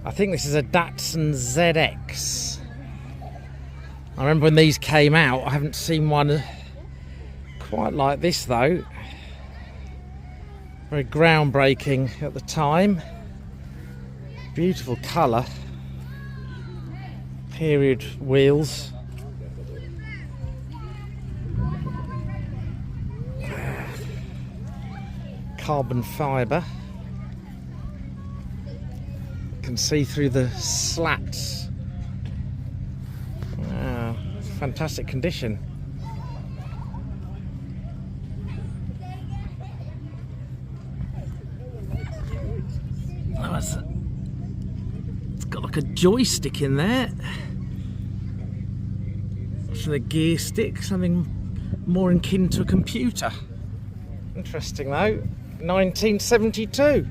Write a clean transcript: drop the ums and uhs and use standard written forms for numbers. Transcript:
I think this is a Datsun ZX. I remember when these came out. I haven't seen one quite like this though. Very groundbreaking at the time. Beautiful colour. Period wheels. Carbon fibre. Can see through the slats. Wow, fantastic condition. Oh, it's got like a joystick in there for the gear stick, something more akin to a computer. Interesting though, 1972.